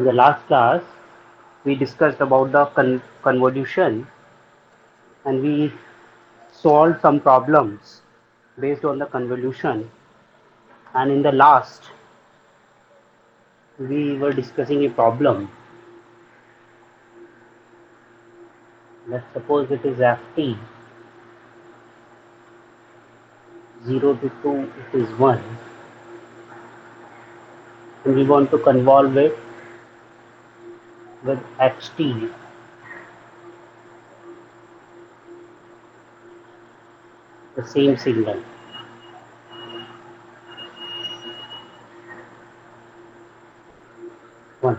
In the last class, we discussed about the convolution, and we solved some problems based on the convolution. And in the last, we were discussing a problem. Let's suppose it is ft 0 to 2, it is 1, and we want to convolve it with ht, the same signal. One.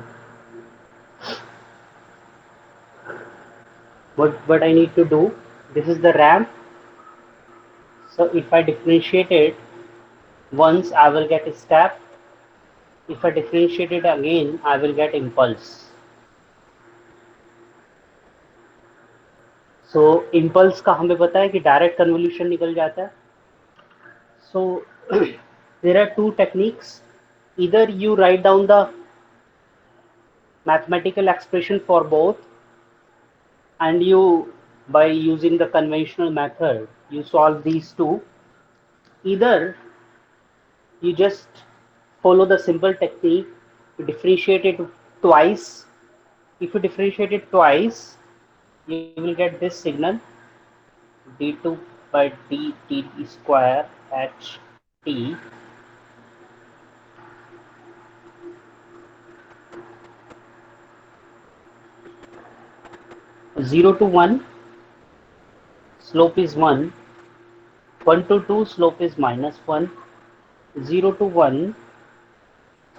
What I need to do? This is the ramp. So if I differentiate it once, I will get a step. If I differentiate it again, I will get impulse. So impulse का हमें पता है कि direct convolution निकल जाता है. So there are two techniques. Either you write down the mathematical expression for both, and you, by using the conventional method, you solve these two. Either you just follow the simple technique to differentiate it twice. If you differentiate it twice, you will get this signal d2 by dt square ht 0 to 1 slope is 1, 1 to 2 slope is minus 1, 0 to 1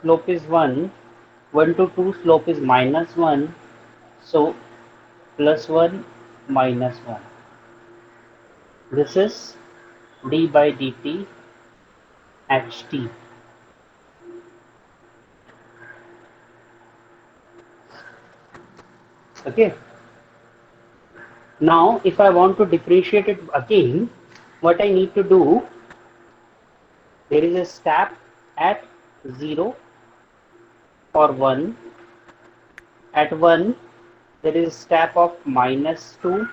slope is 1, 1 to 2 slope is minus 1, so plus 1 minus 1. This is d by dt ht. Okay. Now if I want to differentiate it again, what I need to do, there is a step at 0 or 1. At 1 there is a step of minus 2,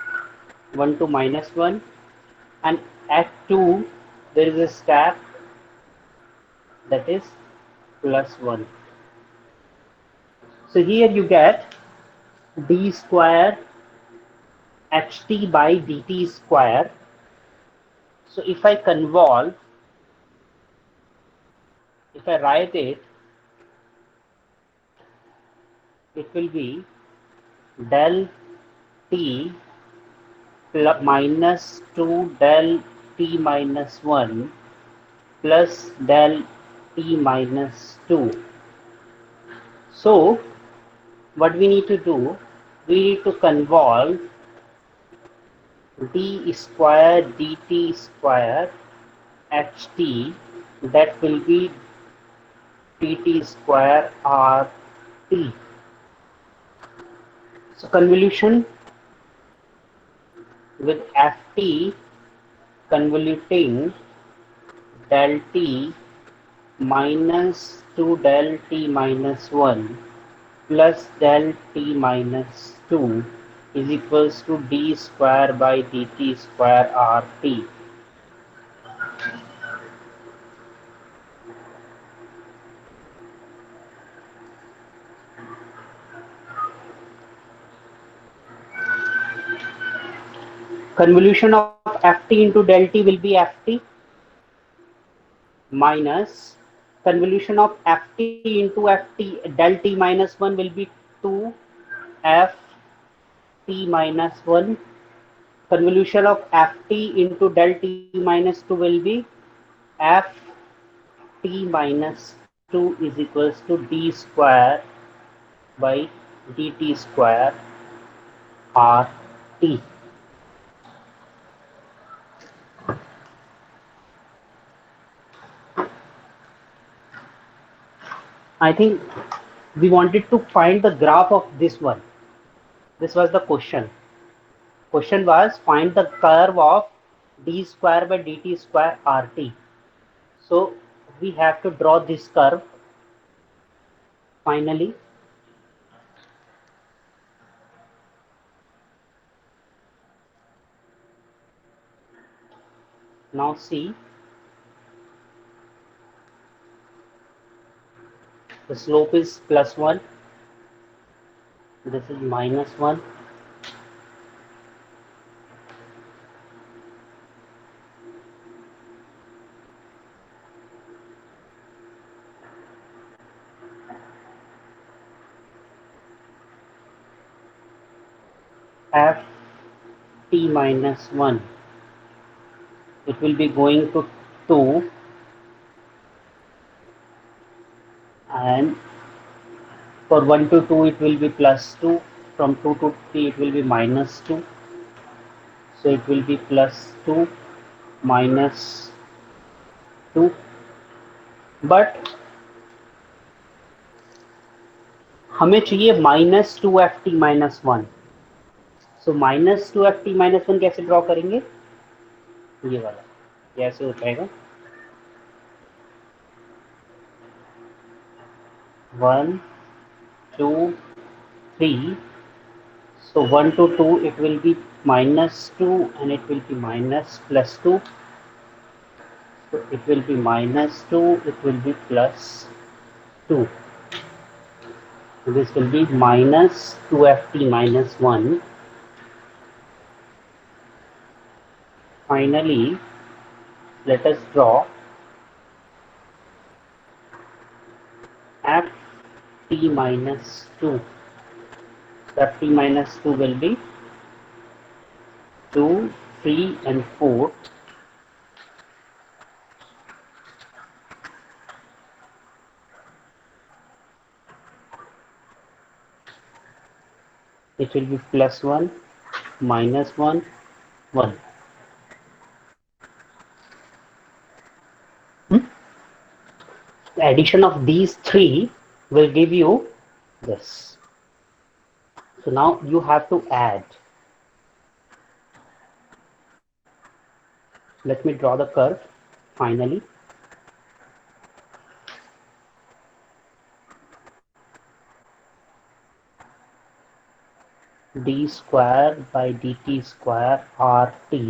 1 to minus 1, and at 2 there is a step that is plus 1. So here you get d square ht by dt square. So if I convolve, if I write it, it will be del t plus minus 2 del t minus 1 plus del t minus 2. So what we need to do, we need to convolve d square dt square ht, that will be dt square rt. So convolution with ft convoluting del t minus 2 del t minus 1 plus del t minus 2 is equals to d square by dt square rt. Convolution of ft into del t will be ft minus convolution of ft into ft del t minus 1 will be 2 f t minus 1. Convolution of ft into del t minus 2 will be f t minus 2 is equals to d square by dt square rt. I think we wanted to find the graph of this one. This was the question. Question was find the curve of d square by dt square rt. So we have to draw this curve finally. Now see, the slope is +1, this is -1. F t minus 1, it will be going to 2, and for 1 to 2 it will be +2, from 2 to 3 it will be -2, so it will be +2 -2, but हमें चाहिए -2ft-1, सो -2ft-1 कैसे draw करेंगे, ये वाला कैसे हो जाएगा, 1 2 3, so 1 to 2 it will be -2 and it will be +2, so it will be -2, it will be +2, so this will be -2ft-1. Finally, let us draw ft-2. ft-2 will be 2, 3 and 4. It will be +1, -1, 1. The addition of these three will give you this. So now you have to add. Let me draw the curve finally. D square by dt square RT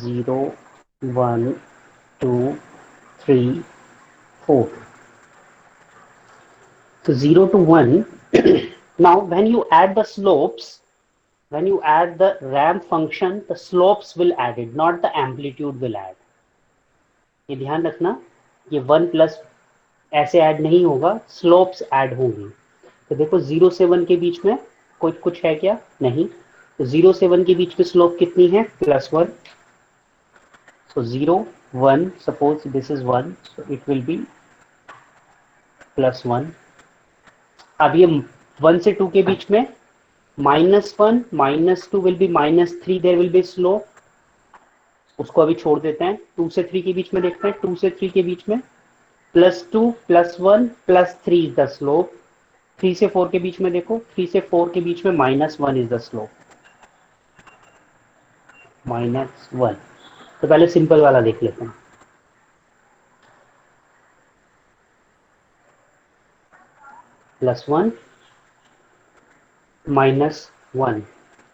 0, 1, 2, 3, 4. So 0 to 1. Now when you add the slopes, when you add the ramp function, the slopes will add it, not the amplitude will add. ये ध्यान रखना, ये 1 plus ऐसे add नहीं होगा, slopes add होंगी. तो देखो 0 से 1 के बीच में कुछ है क्या, नहीं. तो 0 से 1 के बीच में स्लोप कितनी है, +1. So 0, 1, suppose this is 1, so it will be +1. अब ये 1 से 2 के बीच में -1, -2 will be -3, there will be slope. उसको अभी छोड़ देते हैं. 2 से 3 के बीच में देखते हैं, 2 से 3 के बीच में +2, +1, +3 is the slope. 3 से 4 के बीच में देखो, 3 से 4 के बीच में -1 is the slope. -1. तो पहले सिंपल वाला देख लेते हैं. +1, -1.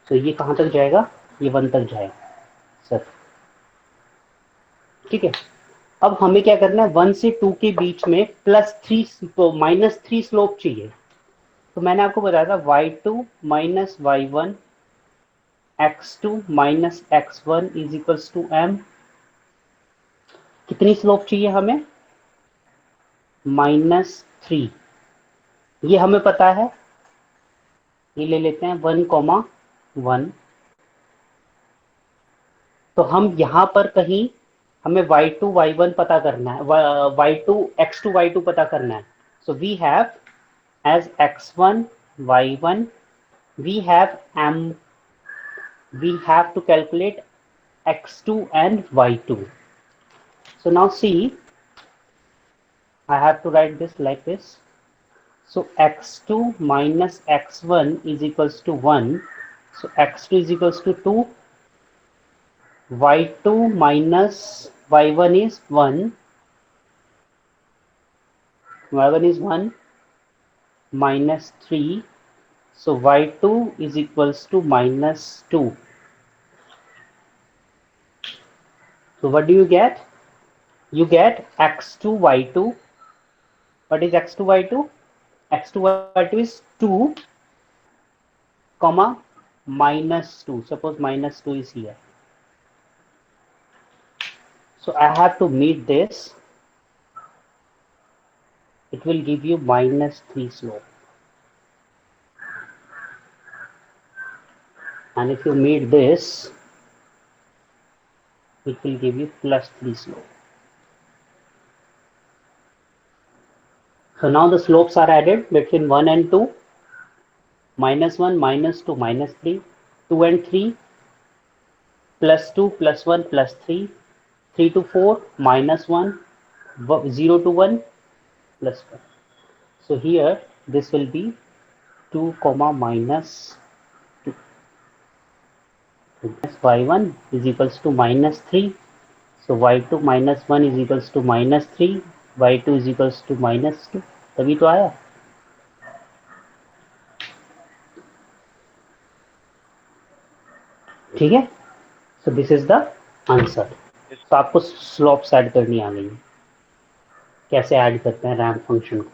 तो ये कहां तक जाएगा, ये 1 तक जाएगा सर. ठीक है. अब हमें क्या करना है, 1 से 2 के बीच में +3 -3 स्लोप चाहिए. तो मैंने आपको बताया था y2 - y1 x2 - x1 is equals to m. कितनी स्लोप चाहिए हमें, -3. ये हमें पता है, ये ले लेते हैं 1, 1. तो हम यहां पर कहीं हमें y2 y1 पता करना है, y2 x2 y2 पता करना है. So we have as x1 y1, we have we have to calculate x2 and y2. So now see, I have to write this like this. So x2 minus x1 is equals to 1. So x2 is equals to 2. y2 minus y1 is 1. y1 is 1 minus 3. So y2 is equals to -2. So what do you get? You get x2 y2. What is x2 y2? x2 y2 is 2 comma minus 2. Suppose minus 2 is here. So I have to meet this. It will give you minus 3 slope. And if you meet this, it will give you plus 3 slope. So now the slopes are added between 1 and 2. Minus 1, minus 2, minus 3. 2 and 3, plus 2, plus 1, plus 3. 3 to 4, minus 1. 0 to 1, plus 1. So here, this will be 2 comma minus 2. Minus y1 is equals to minus 3. So y2 minus 1 is equals to minus 3. y2 is equals to minus 2. तभी तो आया. ठीक है. So this is the answer. तो आपको slopes add करनी आ गई है. कैसे ऐड करते हैं रैंप फंक्शन को.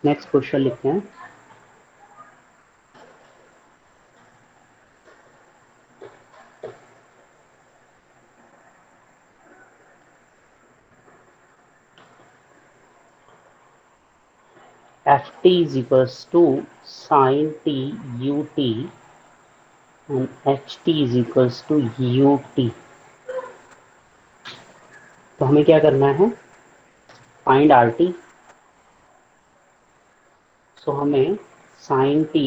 नेक्स्ट क्वेश्चन लिखते हैं. ft is equals to sin t ut and ht is equals to ut. तो हमें क्या करना है. Find rt. सो हमें sin t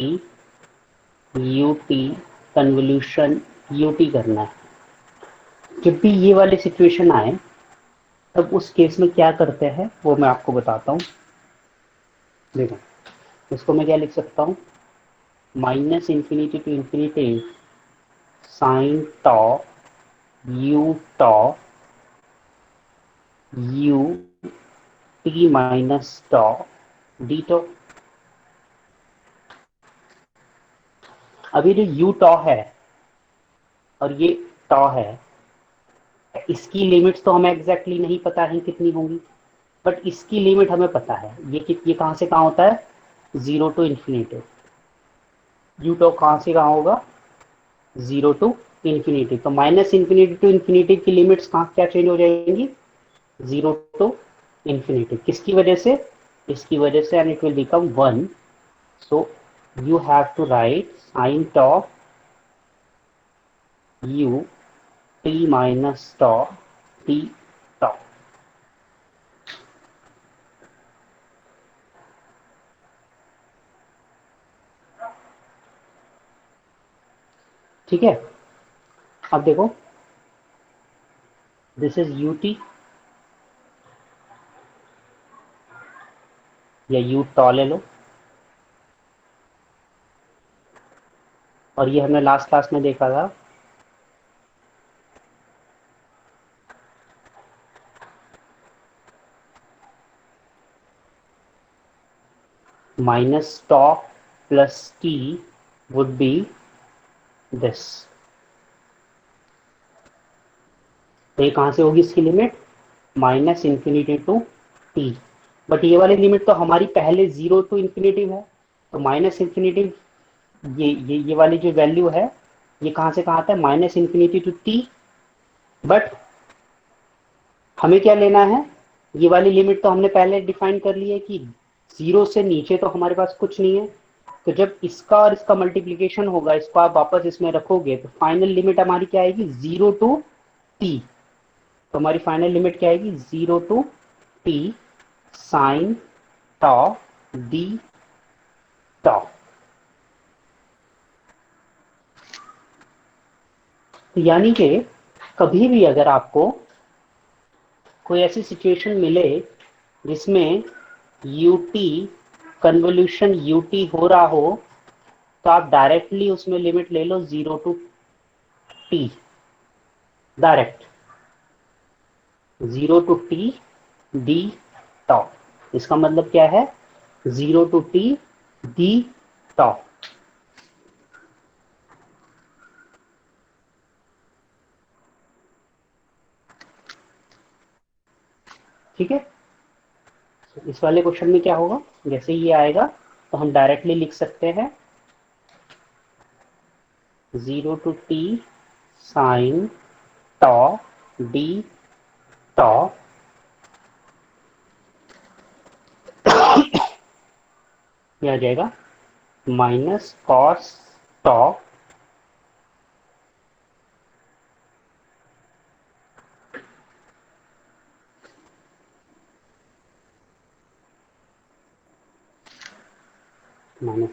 ut convolution ut करना है. जब भी ये वाली सिचुएशन आए तब उस केस में क्या करते हैं वो मैं आपको बताता हूँ. देखो इसको मैं क्या लिख सकता हूँ. Minus infinity to infinity sine tau u tau u t minus tau d tau. अभी जो u टॉ है और ये टॉ है, इसकी लिमिट्स तो हमें एग्जैक्टली नहीं पता है कितनी होंगी, बट इसकी लिमिट हमें पता है. ये कहाँ से कहाँ होता है. 0 टू इंफिनिटी. u टॉ कहाँ से कहाँ होगा. 0 टू इंफिनिटी. तो माइनस इंफिनिटी टू इंफिनिटी की लिमिट्स कहाँ क्या चेंज हो जाएंगी. 0 टू इंफिनिटी. किसकी वजह से. इसकी वजह से. And it will become 1. So you have to write sine tau u t minus tau t tau. ठीक है. अब देखो दिस इज ut या u टॉ ले लो. और ये हमने लास्ट क्लास में देखा था minus tau plus t would be this. तो ये कहाँ से होगी इसकी limit. Minus infinity to t. But ये वाली लिमिट तो हमारी पहले 0 टू इंफिनिटी है. तो माइनस इंफिनिटी ये वाली जो वैल्यू है ये कहाँ से कहाँ आता है. Minus infinity to t. But हमें क्या लेना है. ये वाली लिमिट तो हमने पहले डिफाइन कर ली है कि 0 से नीचे तो हमारे पास कुछ नहीं है. तो जब इसका और इसका मल्टीप्लीकेशन होगा, इसको आप वापस इसमें रखोगे तो फाइनल लिमिट हमारी क्या आएगी. 0 टू टी. तो हमारी फाइनल लिमिट क्या आएगी. 0 to t sine tau d tau. तो यानी कि कभी भी अगर आपको कोई ऐसी सिचुएशन मिले जिसमें ut कन्वोल्यूशन ut हो रहा हो, तो आप डायरेक्टली उसमें लिमिट ले लो 0 to t. Direct 0 to t d tau. इसका मतलब क्या है. 0 टू टी डी टॉ. ठीक है। इस वाले क्वेश्चन में क्या होगा, जैसे ये आएगा तो हम डायरेक्टली लिख सकते हैं 0 to t sine tau d tau, ये आ जाएगा माइनस कॉस टॉ माइनस,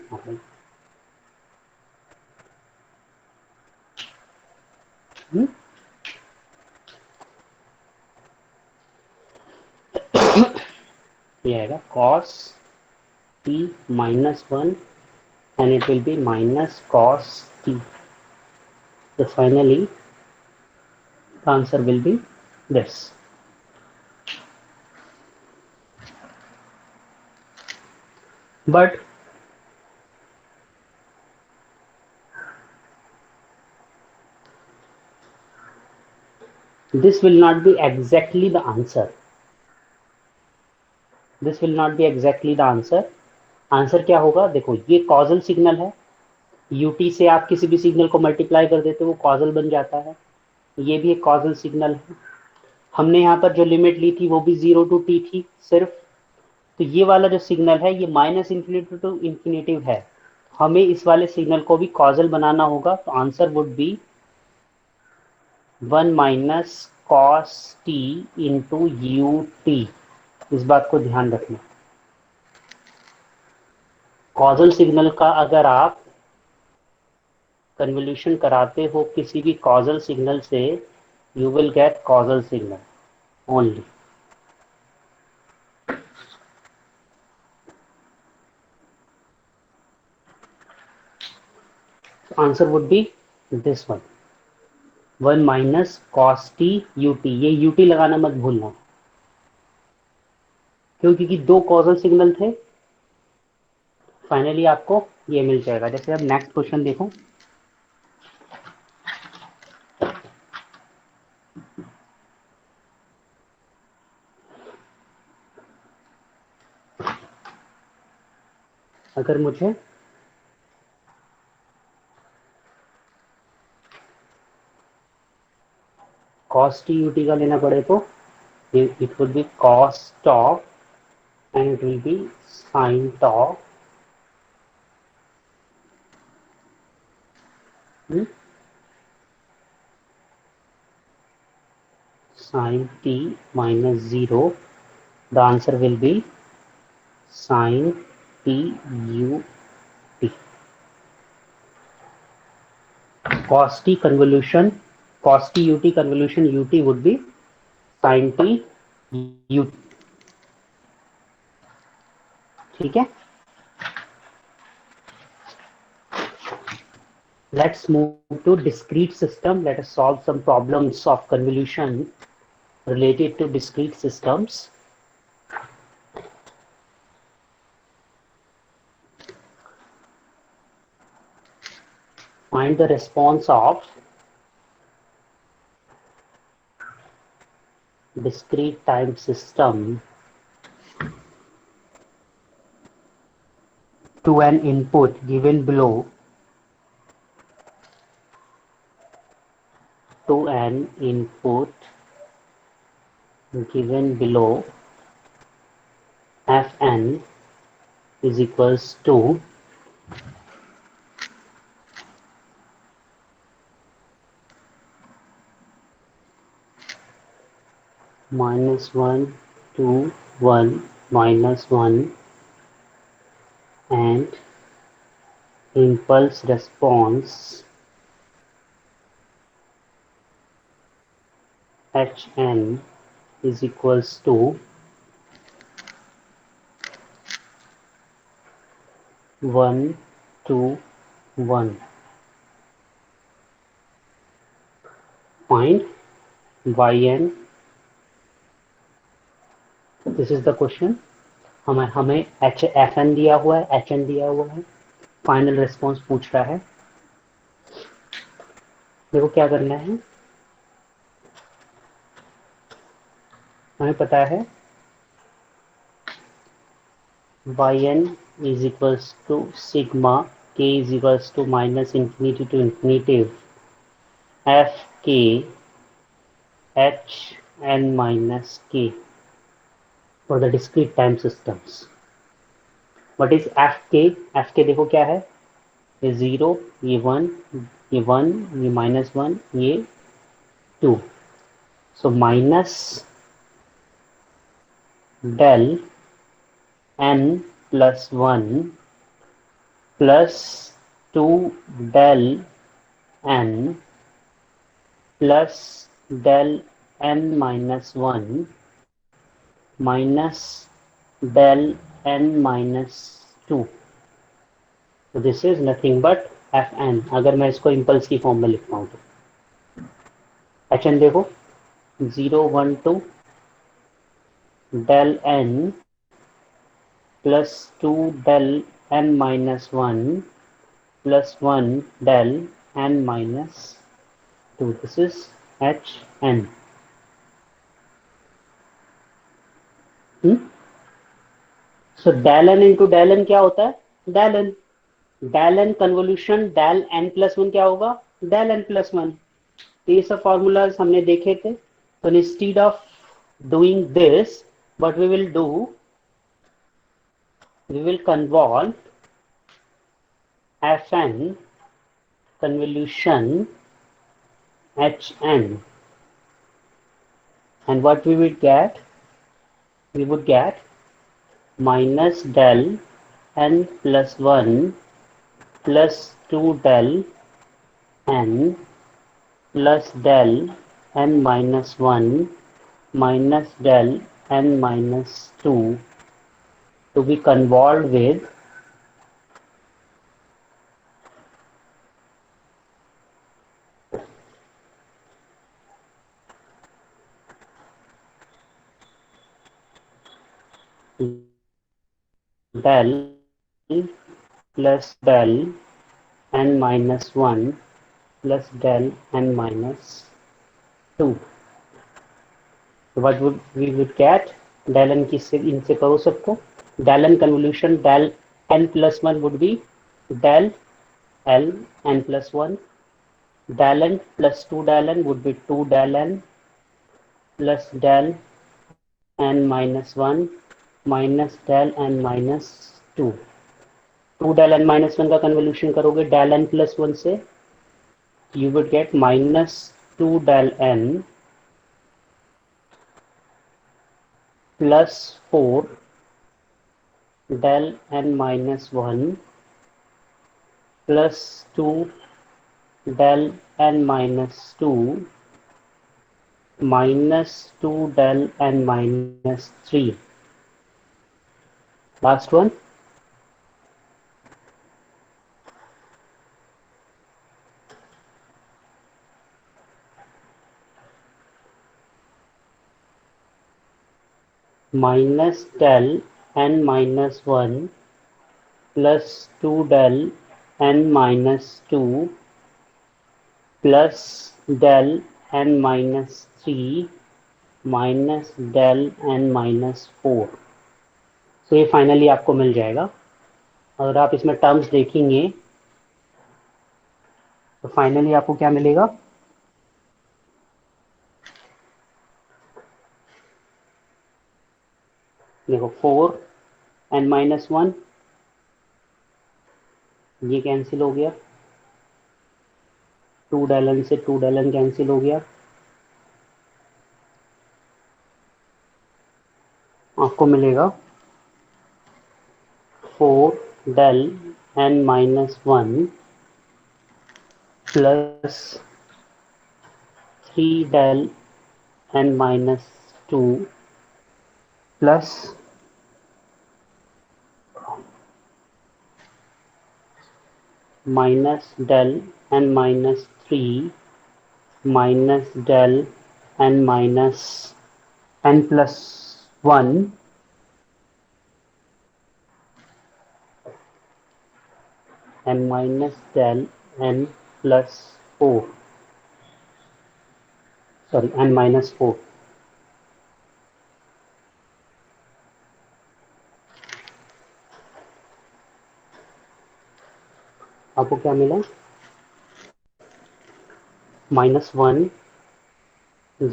ये आएगा cos t minus 1 and it will be minus cos t. So finally the answer will be this. But this will not be exactly the answer. This will not be exactly the answer. Answer क्या होगा, देखो ये causal signal है, UT से आप किसी भी signal को मल्टीप्लाई कर देते हो वो कॉजल बन जाता है, ये भी एक कॉजल सिग्नल है। हमने यहाँ पर जो लिमिट ली थी वो भी 0 to t थी सिर्फ, तो ये वाला जो सिग्नल है ये माइनस इंफिनिटी टू इंफिनिटिव है, हमें इस वाले सिग्नल को भी कॉजल बनाना होगा, तो answer would be 1 minus cos T into U T. इस बात को ध्यान रखना, कॉजल सिग्नल का अगर आप कन्वोल्यूशन कराते हो किसी भी कॉजल सिग्नल से, you will get causal signal only. Answer would be this one, 1 minus cos T U T, ये यू टी लगाना मत भूलना, क्योंकि दो कॉजल सिग्नल थे। फाइनली आपको ये मिल जाएगा। जैसे अब नेक्स्ट क्वेश्चन देखो, अगर मुझे कॉस टी यू टी का लेना पड़े तो it would be cos tau and it will be sin tau, sin t minus 0. The answer will be sin t u t. Cos t convolution, cos t u t convolution u t would be sin t u t. ठीक है, let's move to discrete system. Let us solve some problems of convolution related to discrete systems. Find the response of discrete time system to an input given below, to an input given below, fn is equals to -1 to 1 minus 1 and impulse response hn is equals to 1 to 1. Find yn. This is the question. हमें F N दिया हुआ है, H N दिया हुआ है, final response पूछ रहा है। देखो क्या करना है, हमें पता है yn is equals to sigma k is equals to minus infinity to infinitive f k h n minus k for the discrete time systems. What is f k? f k देखो क्या है, ये जीरो, ये one, ये one, ये minus one, ये to. So minus del n plus 1 plus 2 del n plus del n minus 1 minus del n minus 2. So this is nothing but fn. अगर मैं इसको इम्पल्स की फॉर्म में लिखता हूँ तो hn देखो, 0 1 2 del n plus 2 del n minus 1 plus 1 del n minus 2. This is hn. So del n into del n क्या होता है, del n. del n convolution del n plus one क्या होगा, del n प्लस वन. ये सब formulas हमने देखे थे. तो instead of doing this, what we will do, we will convolve fn convolution hn, and what we would get, we would get minus del n plus 1 plus 2 del n plus del n minus 1 minus del n minus 2 to be convolved with del plus del n minus 1 plus del n minus 2. So what would we would get, del n किससे इनसे करो सबको, del n convolution del n plus 1 would be del l n plus 1, del n plus 2 del n would be 2 del n plus del n minus 1 minus del n minus 2. 2 del n minus 1 का convolution करोगे del n plus 1 से, you would get minus 2 del n plus 4 del n minus 1 plus 2 del n minus 2 minus 2 del n minus 3. Last one. Minus del n minus 1 plus 2 del n minus 2 plus del n minus 3 minus del n minus 4. तो ये finally आपको मिल जाएगा. अगर आप इसमें terms देखेंगे तो finally आपको क्या मिलेगा, देखो 4 n माइनस 1, ये कैंसिल हो गया, 2 del n से 2 del n कैंसिल हो गया, आपको मिलेगा 4 del n minus 1 plus 3 del n minus 2 plus minus del n minus 3 minus del n minus n plus 1 and minus del n plus 4, sorry, n minus 4. आपको क्या मिला? -1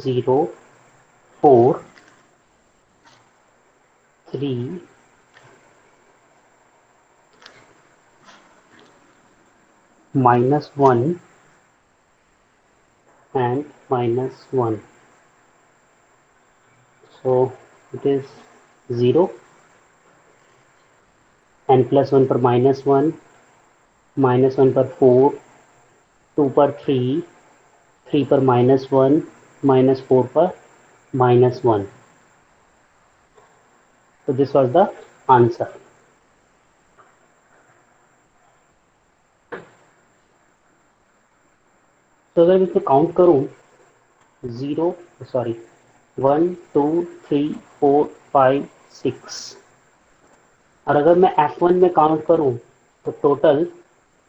0 4 3 -1 and -1. So it is 0, n+1 पर -1, -1 पर 4, 2 पर 3, 3 पर -1, -4 पर -1. So this was the answer. तो अगर मैं इसे काउंट करूं, 1 2 3 4 5 6, और अगर मैं F1 में काउंट करूं तो टोटल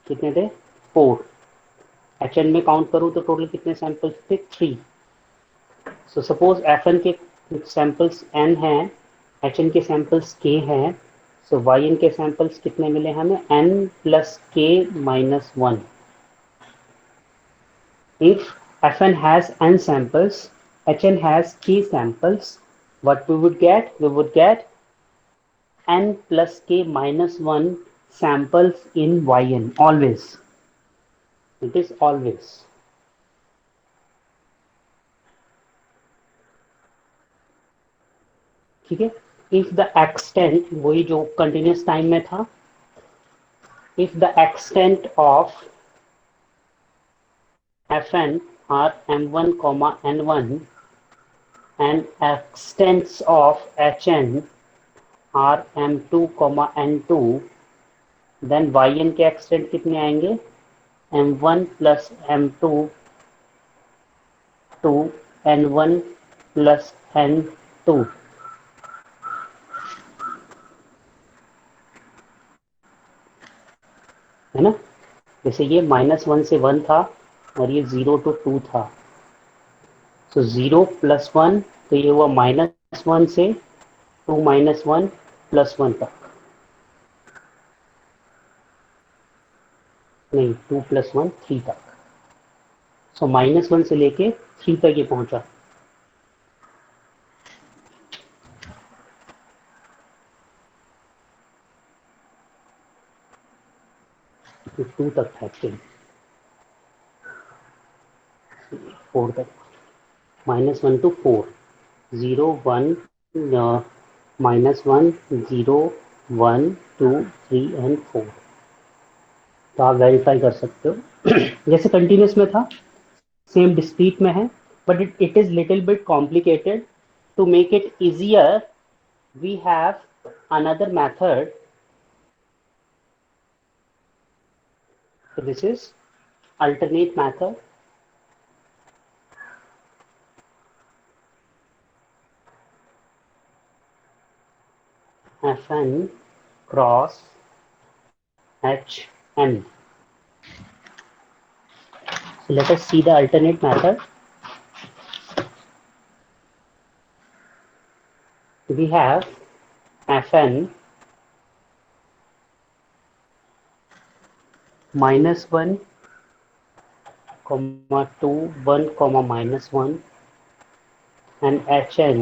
कितने थे? 4. HN में काउंट करूं तो टोटल कितने सैंपल्स थे? 3. सो सपोज FN के सैंपल्स n हैं, HN के सैंपल्स k हैं, सो YN के सैंपल्स कितने मिले हमें? n plus k minus 1. If Fn has n samples, Hn has k samples, what we would get? We would get n plus k minus 1 samples in Yn, always. It is always. ठीक है? If the extent, वही जो continuous time में था, if the extent of Fn are m1, n1 and extents of Hn are m2, n2, then Yn के extent कितने आएंगे? m1 plus m2 to n1 plus n2. है ना? जैसे ये -1 से 1 था और ये 0 to 2 था, सो 0 plus 1, तो ये हुआ -1 से 2 - 1 plus 1 तक, नहीं 2 plus 1 3 तक. सो -1 से लेके 3 तक ये पहुंचा. तो 2 तक था एक्चुअली, 4 तक, -1 to 4, 0 1 -1 0 1 2 3 and 4. तो आप वेरीफाई कर सकते हो. जैसे कंटिन्यूस में था, सेम डिस्क्रीट में है, but it is little bit complicated. To make it easier, we have another method. So this is alternate method. Fn cross Hn. So let us see the alternate method. We have Fn -1, -2, 1, -1, and Hn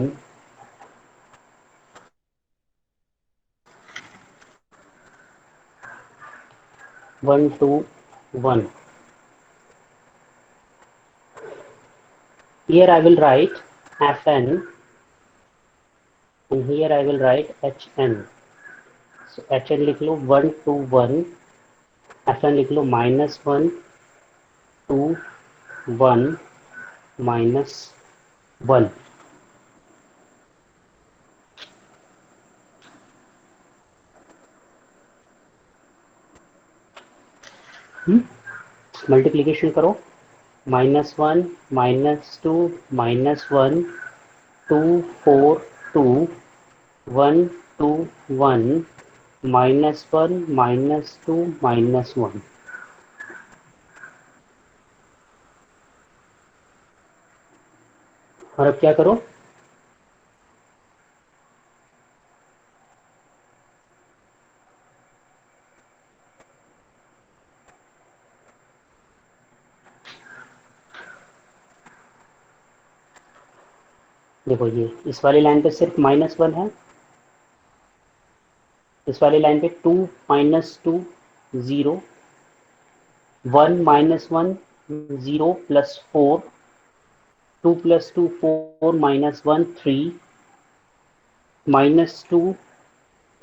(1, 2, 1). Here I will write Fn and here I will write Hn. So Hn लिख लो 1 2 1, Fn लिख लो -1 2 1 -1. Multiplication करो, -1 -2 -1 2 4 2 1 2 1 -1 -2 -1. और अब क्या करो, देखो ये इस वाली लाइन पे सिर्फ -1 है, इस वाली लाइन पे 2 -2 0, 1 -1 0 प्लस 4, 2 प्लस 2 4 -1 3, -2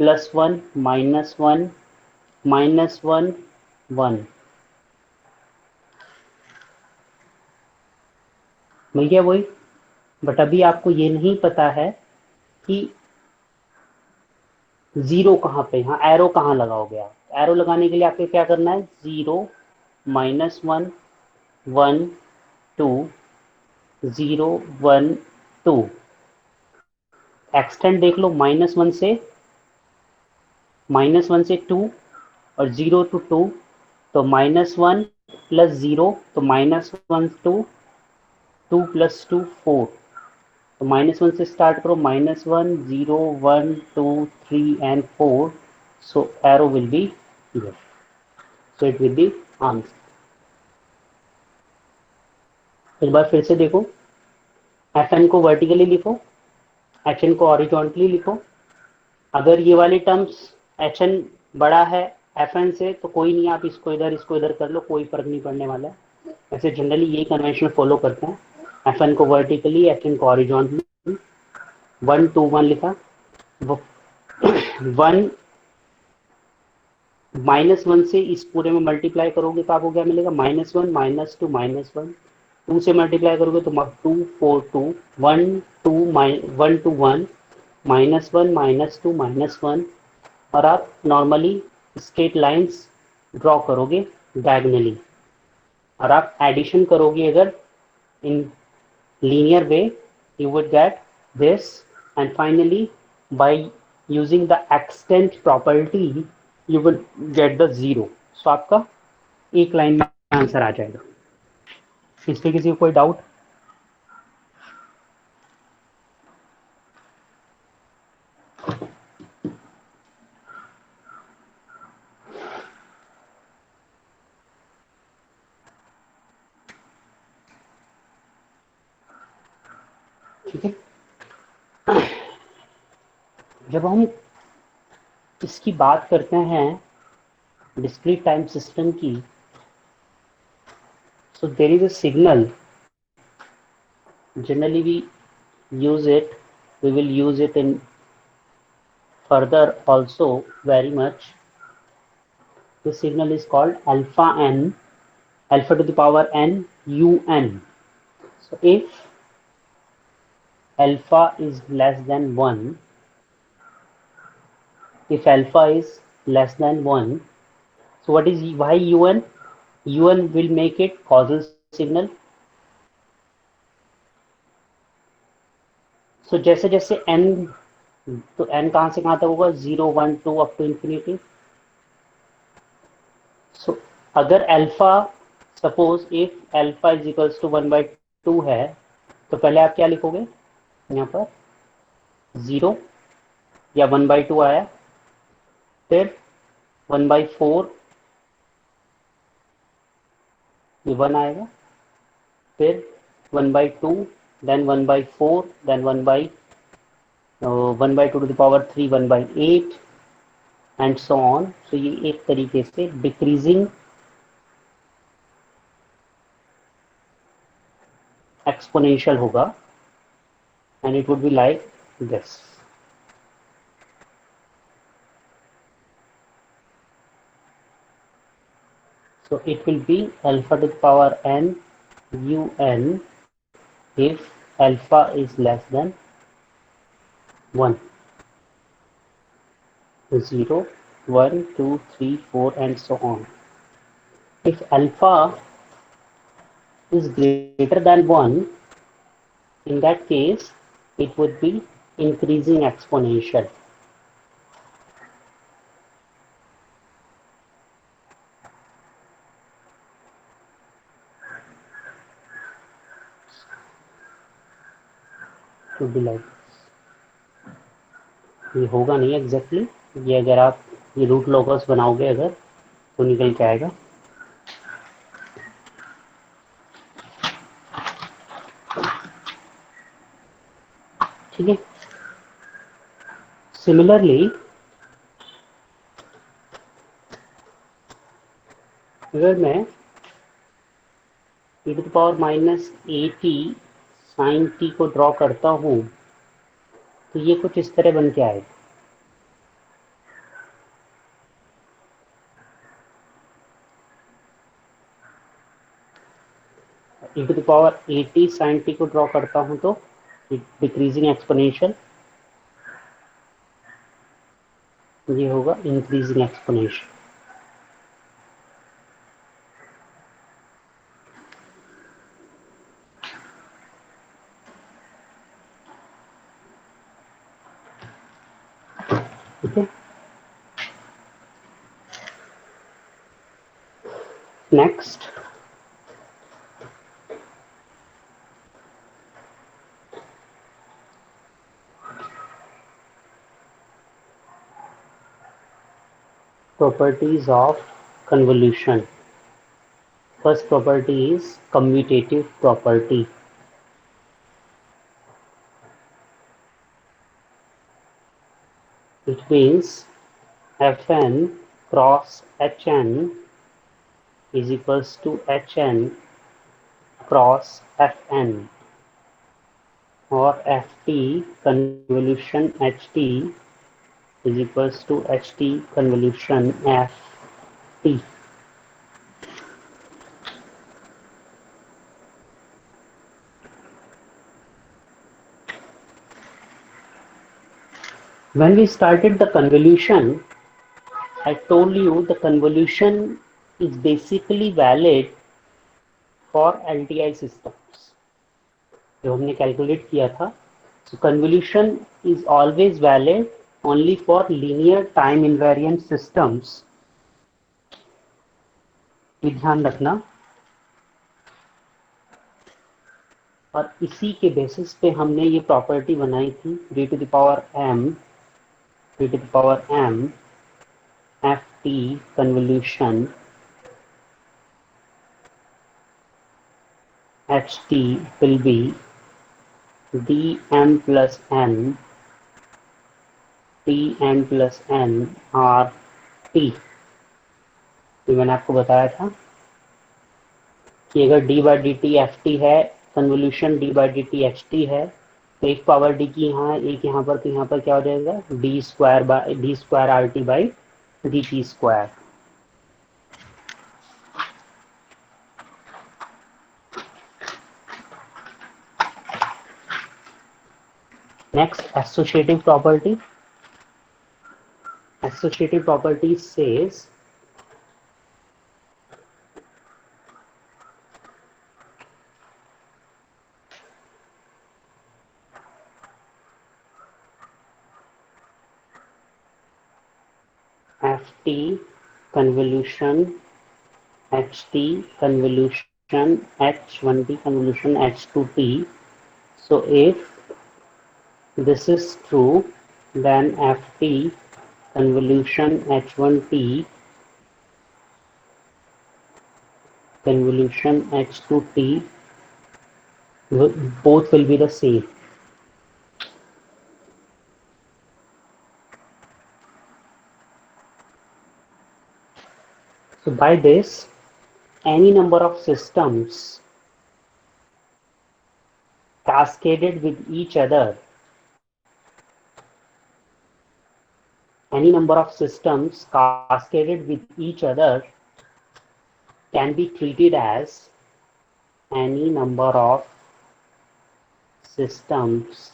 प्लस 1 -1 -1 1। मिल गया वही। बट अभी आपको ये नहीं पता है कि जीरो कहाँ पे, यहाँ एरो कहाँ लगाओगे आप। एरो लगाने के लिए आपको क्या करना है, 0 -1 1 2 0 1 2। एक्सटेंड देख लो, -1 से 2 और 0 to 2, तो -1 प्लस 0, तो -1 टू 2 प्लस 2 4। तो -1 से स्टार्ट करो, -1 0 1 2 3 and 4। So arrow will be here, so it will be answer. एक बार फिर से देखो, एफ एन को वर्टिकली लिखो, एच एन को हॉरिजॉन्टली लिखो। अगर ये वाली टर्म्स एच एन बड़ा है एफ एन से तो कोई नहीं, आप इसको इधर कर लो, कोई फर्क नहीं पड़ने वाला है। वैसे जनरली यही कन्वेंशन फॉलो करते हैं, एफ एन को वर्टिकली, एच एन को हॉरिजॉन्टली। 1 2 1 लिखा, 1 -1 से इस पूरे में मल्टीप्लाई करोगे तो आपको क्या मिलेगा, -1 -2 -1। 2 से मल्टीप्लाई करोगे तो 2 4 2, 1 2 1 2 1, -1 -2 -1। और आप नॉर्मली स्ट्रेट लाइंस ड्रॉ करोगे डायगनली, और आप एडिशन करोगे अगर in linear way, you would get this, and finally by using the extent property you will get the zero। so आपका एक लाइन में आंसर आ जाएगा। इस पे किसी को कोई डाउट? ठीक है, जब हम इसकी बात करते हैं डिस्क्रीट टाइम सिस्टम की, so there is a signal, generally we use it, we will use it in further also very much. This signal is called alpha n, alpha to the power n un। so if alpha is less than 1, if alpha is less than 1, so what is why un? Un will make it causal signal। so जैसे जैसे n, तो n कहां से कहां तक होगा, 0 1 2 up to infinity. So अगर alpha, suppose if alpha is equals to 1/2 है, तो पहले आप क्या लिखोगे, यहाँ पर 0 या 1/2 आया, फिर 1/4, ये 1 आएगा, फिर 1/2, then 1/4, then 1/2 to the power 3 1/8 and so on. तो ये एक तरीके से डिक्रीजिंग एक्सपोनेंशियल होगा, and it would be like this. So it will be alpha to the power n un if alpha is less than 1, 0 1 2 3 4 and so on। If alpha is greater than 1, in that case it would be increasing exponential। to be like, ये होगा नहीं exactly exactly, ये अगर आप ये root logos बनाओगे अगर, तो निकल के आएगा। ठीक है। सिमिलरली अगर मैं e to power minus a t sine t को ड्रॉ करता हूं तो ये कुछ इस तरह बन के आएगा। e to the power a t sine t को ड्रॉ करता हूं तो डिक्रीजिंग एक्सपोनेंशियल, ये होगा इंक्रीजिंग एक्सपोनेंशियल। ठीक है। Next, properties of convolution. First property is commutative property. It means Fn cross Hn is equals to Hn cross Fn, or Ft convolution Ht is equals to Ht convolution Ft. When we started the convolution, I told you the convolution is basically valid for LTI systems. जो हमने calculate किया था, so convolution is always valid only for linear time invariant systems. ये ध्यान रखना। और इसी के बेसिस पे हमने ये प्रॉपर्टी बनाई थी d to the power m ft convolution ht will be dm plus n tn plus n r t। तो मैंने आपको बताया था कि अगर d by d t f t है, convolution d by d t h t है, तो एक पावर d की यहाँ, एक यहाँ पर, तो यहाँ पर क्या हो जाएगा d square R T by d T square. Next, associative property. Associative property says ft convolution ht convolution h1t convolution h2t. So if this is true, then ft convolution h1t convolution h2t both will be the same. So by this, any number of systems cascaded with each other, any number of systems cascaded with each other can be treated as any number of systems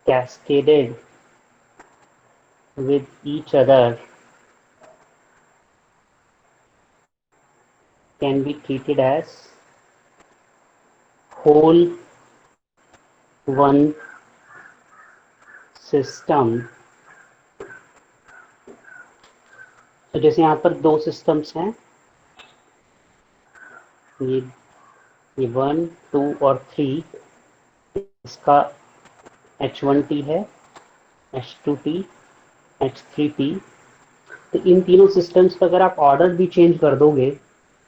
cascaded with each other can be treated as whole one system. तो जैसे यहाँ पर दो systems हैं, ये 1, 2 और 3, इसका H1T है, H2T, H3T। तो इन तीनों सिस्टम्स का अगर आप ऑर्डर भी चेंज कर दोगे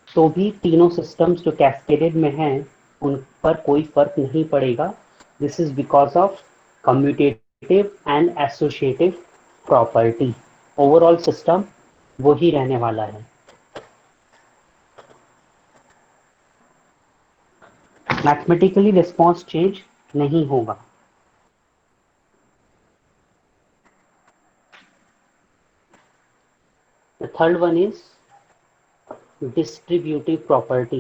तो भी तीनों सिस्टम्स जो कैस्केडेड में हैं उन पर कोई फर्क नहीं पड़ेगा। This is because of commutative and associative property. Overall system वो ही रहने वाला है। मैथमेटिकली रिस्पॉन्स चेंज नहीं होगा। The third one is distributive property.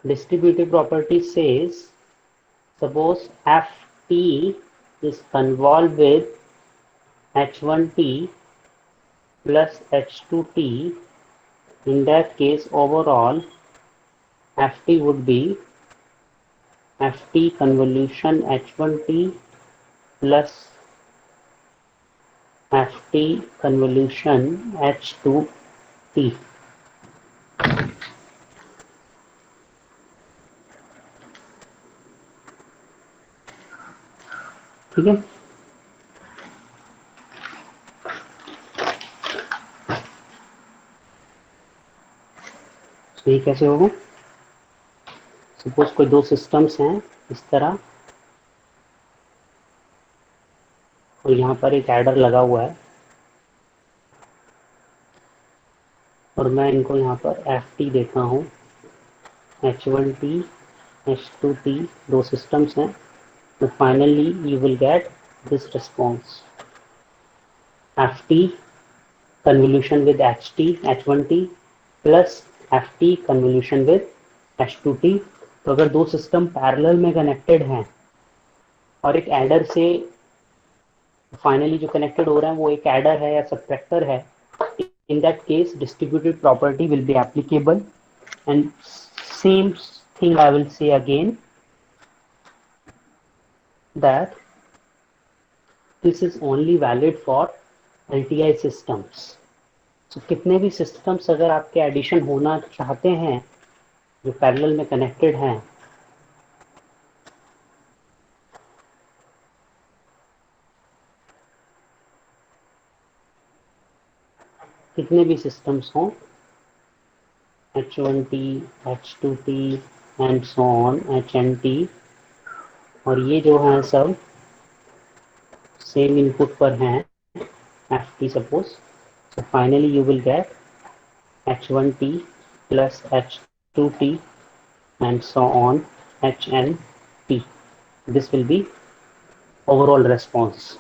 Distributive property says, suppose Ft is convolved with H1T plus H2T. In that case, overall Ft would be Ft convolution H1T plus Ft convolution H2T. ठीक है। तो ये कैसे होगा? Suppose कोई दो systems हैं इस तरह, और यहाँ पर एक एडर लगा हुआ है, और मैं इनको यहाँ पर Ft देता हूँ, H1T, H2T, दो सिस्टम्स हैं, तो finally you will get this response, Ft convolution with HT, H1T plus Ft convolution with H2T। तो अगर दो सिस्टम पैरेलल में कनेक्टेड हैं और एक एडर से फाइनली जो कनेक्टेड हो रहा है वो एक एडर है या सबट्रैक्टर है, in that case distributed property will be applicable. And same thing I will say again, that this is only valid for LTI systems. So कितने भी systems अगर आपके एडिशन होना चाहते हैं जो पैरेलल में कनेक्टेड हैं, कितने भी systems हों, H1T, H2T and so on, HNT, और ये जो हैं सब सेम इनपुट पर हैं, Ft suppose, so finally you will get H1T plus H2T and so on, HNT. This will be overall response.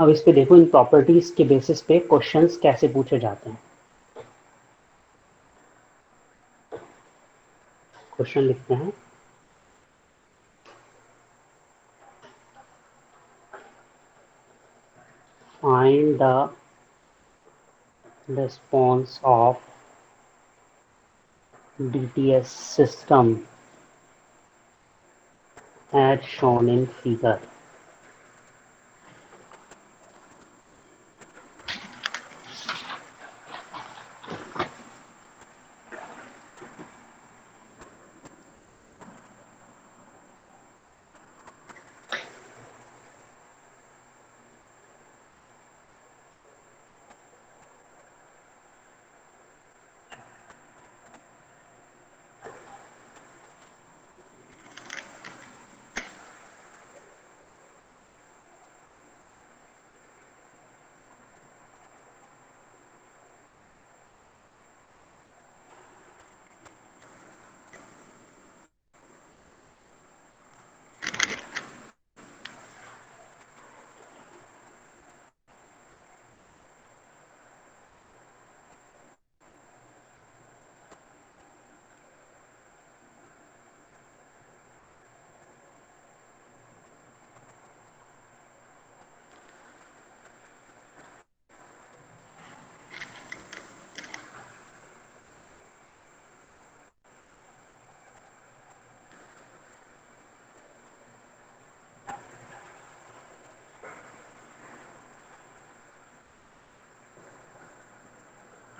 अब इस पे देखो, इन प्रॉपर्टीज के बेसिस पे क्वेश्चंस कैसे पूछे जाते हैं। क्वेश्चन लिखते हैं, find the response of DTS system as shown in figure.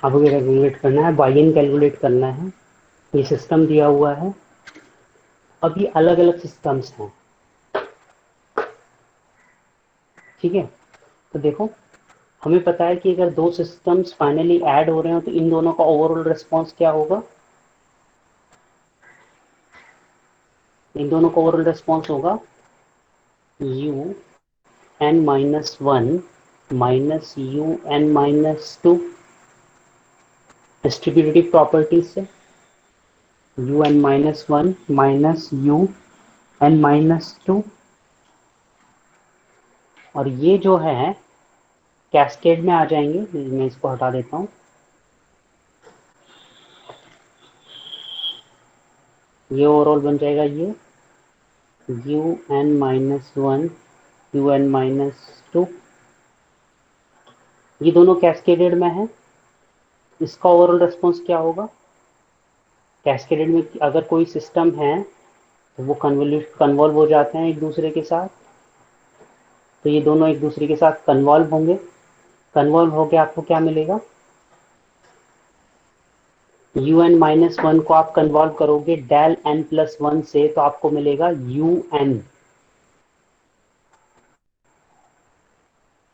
अब कैलकुलेट करना है, बाइन कैलकुलेट करना है, ये सिस्टम दिया हुआ है। अब ये अलग अलग सिस्टम्स हैं, ठीक है। तो देखो, हमें पता है कि अगर दो सिस्टम्स फाइनली ऐड हो रहे हो तो इन दोनों का ओवरऑल रिस्पॉन्स क्या होगा। इन दोनों का ओवरऑल रिस्पॉन्स होगा u n minus one minus u n minus two, distributive properties से u n minus one minus u n minus two. और ये जो है कैस्केड में आ जाएंगे, मैं इसको हटा देता हूँ। ये ओवरऑल बन जाएगा ये u n minus one u n minus two, ये दोनों कैस्केडेड में है। इसका ओवरऑल रिस्पॉन्स क्या होगा। कैस्केडेड में अगर कोई सिस्टम है तो वो कन्वॉल्व हो जाते हैं एक दूसरे के साथ, तो ये दोनों एक दूसरे के साथ कन्वॉल्व होंगे। कन्वॉल्व होके आपको क्या मिलेगा, यू एन माइनस वन को आप कन्वॉल्व करोगे डेल एन प्लस वन से, तो आपको मिलेगा यू एन।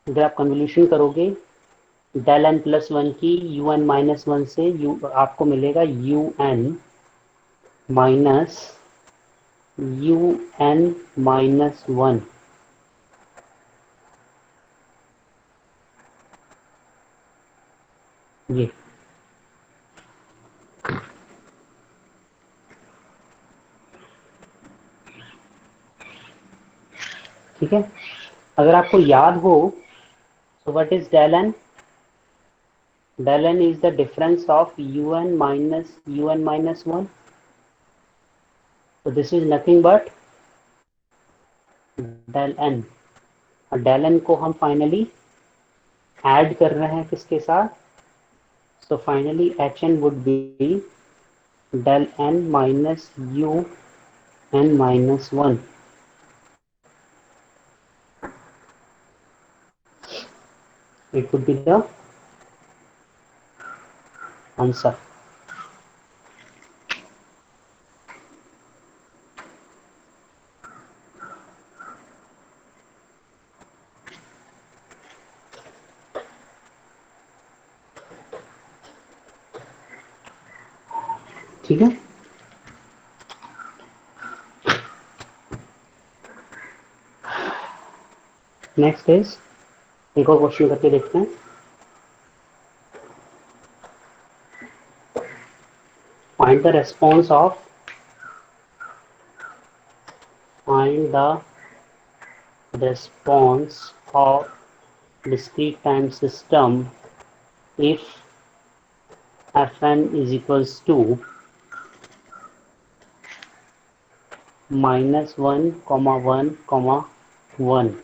अगर आप कन्वोल्यूशन करोगे डेल एन प्लस वन की यू एन माइनस वन से, आपको मिलेगा u n minus u n minus one. ये ठीक है। अगर आपको याद हो, so what is del n? Del n is the difference of un minus un minus 1. So this is nothing but del n। और del n को हम फाइनली ऐड कर रहे हैं किसके साथ। So finally hn would be del n minus un minus 1. It would be the answer। ठीक है। नेक्स्ट इज, एक और क्वेश्चन करके देखते हैं। Find the response of find the response of discrete time system if Fn is equals to minus 1, 1, 1।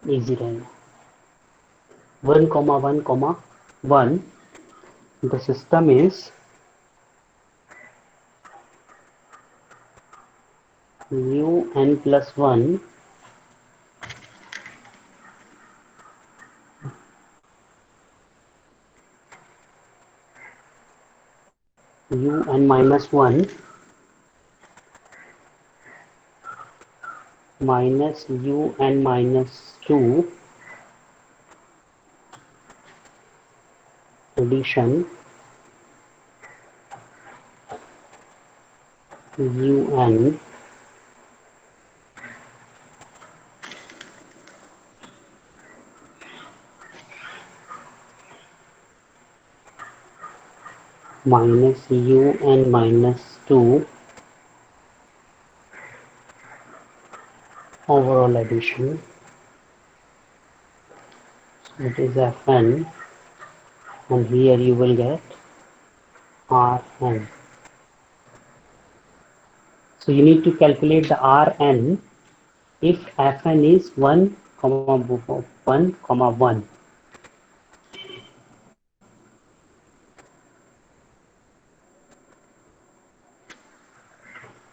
Easy रहेगा। 1, 1, 1, the system is un plus 1 un minus 1 minus un minus 2 addition un minus un minus 2 overall addition, it is Fn, and here you will get Rn. So you need to calculate the Rn if Fn is 1, 1, 1।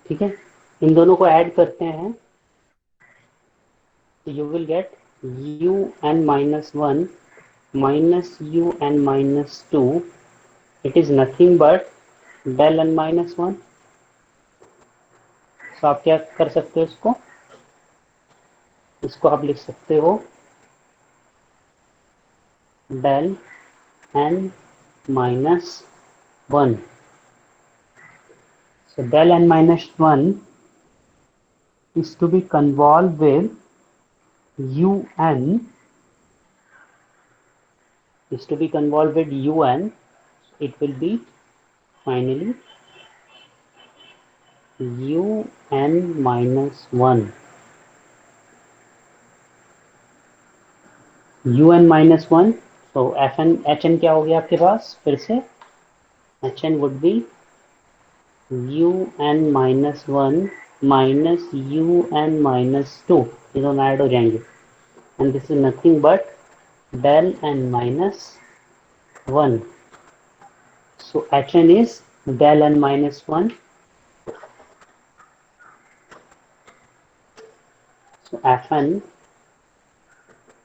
ठीक है। इन दोनों को add करते हैं you will get un minus 1 minus un minus 2. It is nothing but del n minus 1. तो आप क्या कर सकते हो, इसको आप लिख सकते हो del n minus 1. So del n minus 1 is to be convolved with un, it will be finally un minus 1. un minus 1. So hn क्या हो गया आपके पास फिर से, hn would be un minus 1 minus un minus 2. ये दोनों add हो जाएंगे, and this is nothing but del n minus 1. So hn is del n minus 1. So fn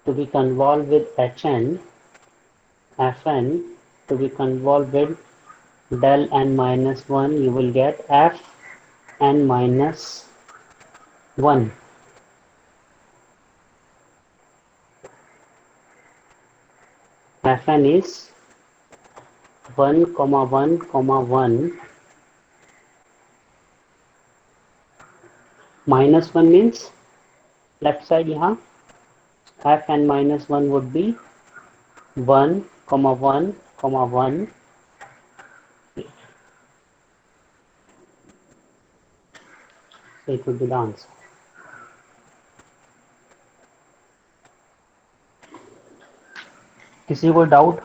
to be convolved with fn to be convolved with del n minus 1, you will get f n minus 1. Fn is 1, 1, 1. Minus 1 means left side यहाँ, fn minus 1 would be 1, 1, 1. So it would be the answer. किसी को doubt?